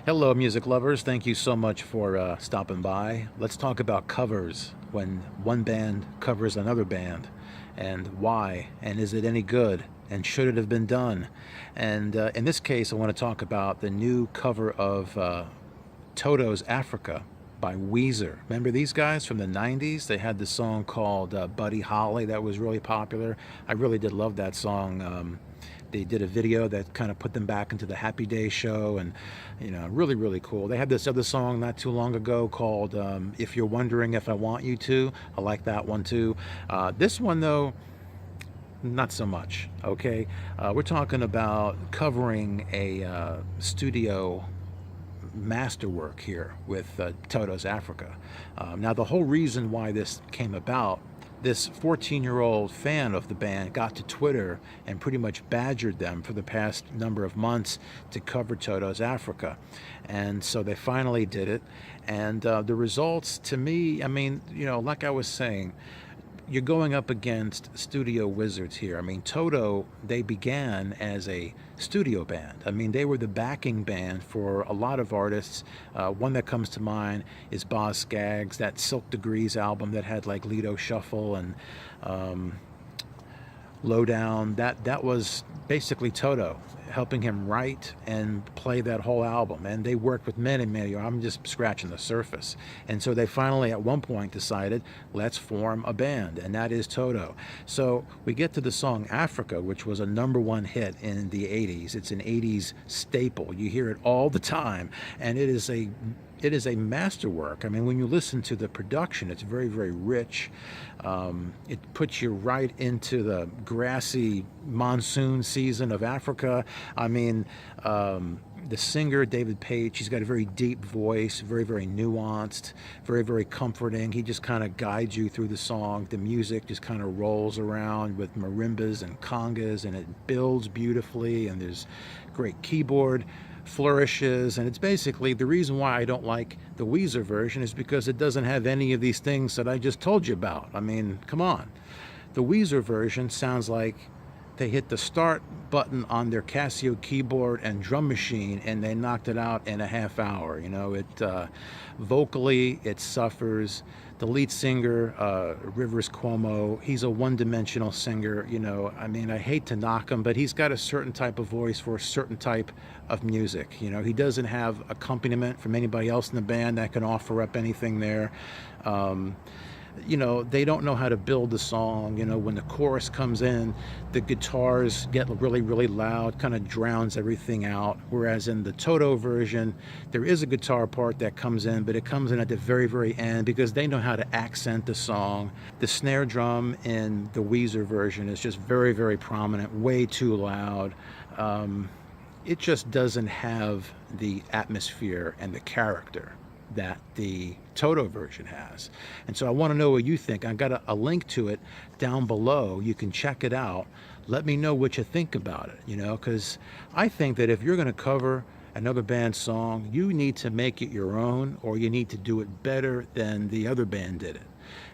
Hello, music lovers. Thank you so much for stopping by. Let's talk about covers when one band covers another band and why, and is it any good, and should it have been done? And in this case, I want to talk about the new cover of Toto's Africa by Weezer. Remember these guys from the 90s? They had this song called Buddy Holly that was really popular. I really did love that song. They did a video that kind of put them back into the Happy Day show, and really, really cool. They had this other song not too long ago called If You're Wondering If I Want You To. I like that one too. This one though, not so much. Okay, we're talking about covering a studio masterwork here with Toto's Africa. Now, the whole reason why this came about, this 14-year-old fan of the band got to Twitter and pretty much badgered them for the past number of months to cover Toto's Africa. And so they finally did it. And the results, to me, I mean, like I was saying, you're going up against studio wizards here. I mean, Toto, they began as a studio band. I mean, they were the backing band for a lot of artists. One that comes to mind is Boz Scaggs, that Silk Degrees album that had like Lido Shuffle and Lowdown. That was basically Toto helping him write and play that whole album. And they worked with many. I'm just scratching the surface. And so they finally, at one point, decided, let's form a band, and that is Toto. So we get to the song Africa, which was a #1 hit in the 80s. It's an 80s staple. You hear it all the time, and it is a masterwork. I mean, when you listen to the production, it's very, very rich. It puts you right into the grassy monsoon season of Africa. I mean, the singer, David Paich, he's got a very deep voice, very, very nuanced, very, very comforting. He just kind of guides you through the song. The music just kind of rolls around with marimbas and congas, and it builds beautifully, and there's great keyboard flourishes, and it's basically the reason why I don't like the Weezer version is because it doesn't have any of these things that I just told you about. I mean, come on. The Weezer version sounds like they hit the start button on their Casio keyboard and drum machine and they knocked it out in a half hour. Vocally it suffers. The lead singer, Rivers Cuomo, he's a one-dimensional singer. I mean, I hate to knock him, but he's got a certain type of voice for a certain type of music. He doesn't have accompaniment from anybody else in the band that can offer up anything there. They don't know how to build the song. When the chorus comes in, the guitars get really, really loud, kind of drowns everything out. Whereas in the Toto version, there is a guitar part that comes in, but it comes in at the very, very end because they know how to accent the song. The snare drum in the Weezer version is just very, very prominent, way too loud. It just doesn't have the atmosphere and the character that the Toto version has. And so I want to know what you think. I've got a link to it down below. You can check it out. Let me know what you think about it, because I think that if you're going to cover another band's song, you need to make it your own, or you need to do it better than the other band did it.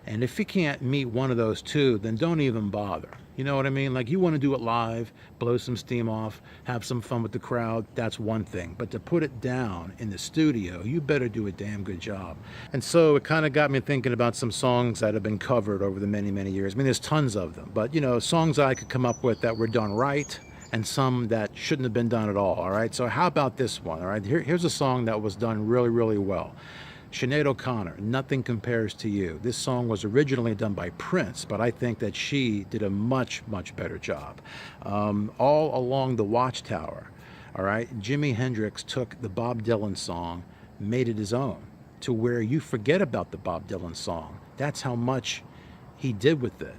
And if you can't meet one of those two, then don't even bother. You know what I mean? Like, you want to do it live, blow some steam off, have some fun with the crowd, that's one thing. But to put it down in the studio, you better do a damn good job. And so it kind of got me thinking about some songs that have been covered over the many, many years. I mean, there's tons of them. But, songs I could come up with that were done right, and some that shouldn't have been done at all right? So how about this one? All right, here's a song that was done really, really well. Sinead O'Connor, Nothing Compares to You. This song was originally done by Prince, but I think that she did a much, much better job. All Along the Watchtower, all right, Jimi Hendrix took the Bob Dylan song, made it his own, to where you forget about the Bob Dylan song. That's how much he did with it.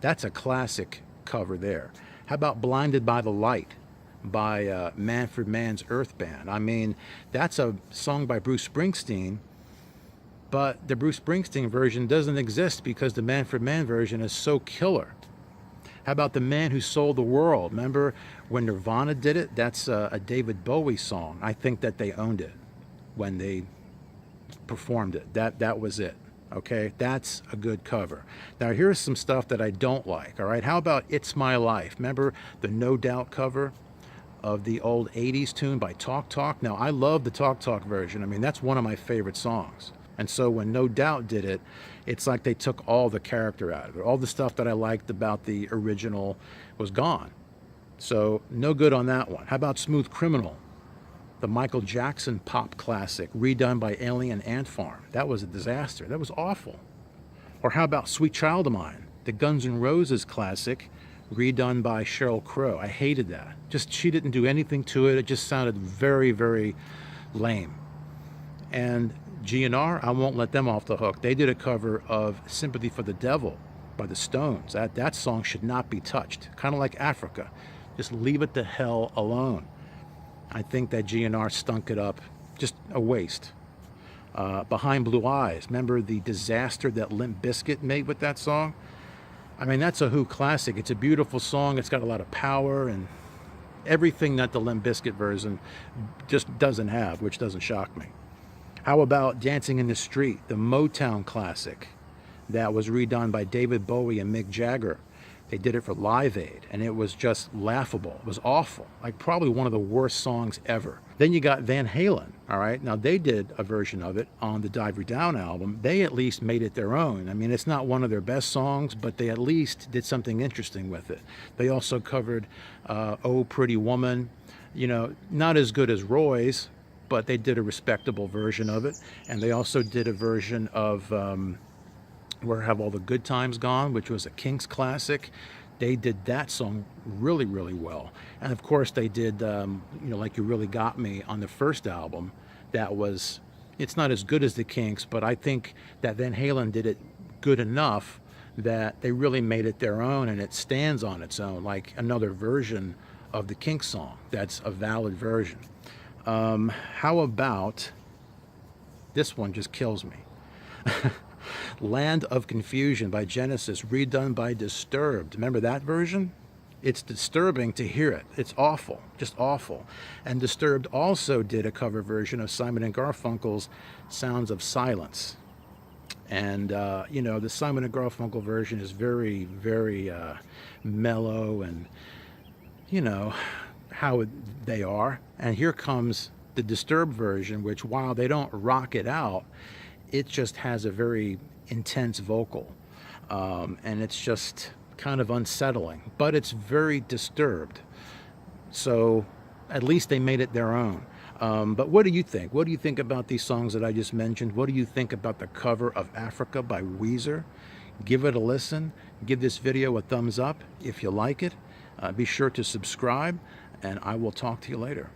That's a classic cover there. How about Blinded by the Light by Manfred Mann's Earth Band? I mean, that's a song by Bruce Springsteen, but the Bruce Springsteen version doesn't exist because the Manfred Mann version is so killer. How about The Man Who Sold the World? Remember when Nirvana did it? That's a David Bowie song. I think that they owned it when they performed it. That was it. Okay, that's a good cover. Now here's some stuff that I don't like. All right, how about It's My Life? Remember the No Doubt cover? of the old 80s tune by Talk Talk. Now, I love the Talk Talk version. I mean, that's one of my favorite songs. And so when No Doubt did it, it's like they took all the character out of it. All the stuff that I liked about the original was gone. So no good on that one. How about Smooth Criminal? The Michael Jackson pop classic, redone by Alien Ant Farm. That was a disaster. That was awful. Or how about Sweet Child of Mine? The Guns N' Roses classic, redone by Sheryl Crow. I hated that. Just, she didn't do anything to it. It just sounded very, very lame. And GNR, I won't let them off the hook. They did a cover of Sympathy for the Devil by the Stones. That song should not be touched. Kind of like Africa. Just leave it the hell alone. I think that GNR stunk it up. Just a waste. Behind Blue Eyes. Remember the disaster that Limp Bizkit made with that song? I mean, that's a Who classic. It's a beautiful song. It's got a lot of power and everything that the Limp Bizkit version just doesn't have, which doesn't shock me. How about Dancing in the Street, the Motown classic that was redone by David Bowie and Mick Jagger? They did it for Live Aid, and it was just laughable. It was awful, like probably one of the worst songs ever. Then you got Van Halen, all right? Now, they did a version of it on the Dive You Down album. They at least made it their own. I mean, it's not one of their best songs, but they at least did something interesting with it. They also covered Oh Pretty Woman, you know, not as good as Roy's, but they did a respectable version of it. And they also did a version of Where Have All the Good Times Gone, which was a Kinks classic. They did that song really, really well. And of course they did, you know, Like You Really Got Me on the first album. That was, it's not as good as the Kinks, but I think that Van Halen did it good enough that they really made it their own, and it stands on its own, like another version of the Kinks song. That's a valid version. How about, this one just kills me. Land of Confusion by Genesis, redone by Disturbed. Remember that version? It's disturbing to hear it. It's awful, just awful. And Disturbed also did a cover version of Simon and Garfunkel's Sounds of Silence. And, you know, the Simon and Garfunkel version is very, very mellow and, you know, how they are. And here comes the Disturbed version, which while they don't rock it out, it just has a very intense vocal. And it's just kind of unsettling, but it's very Disturbed. So at least they made it their own. But what do you think? What do you think about these songs that I just mentioned? What do you think about the cover of Africa by Weezer? Give it a listen. Give this video a thumbs up if you like it. Be sure to subscribe, and I will talk to you later.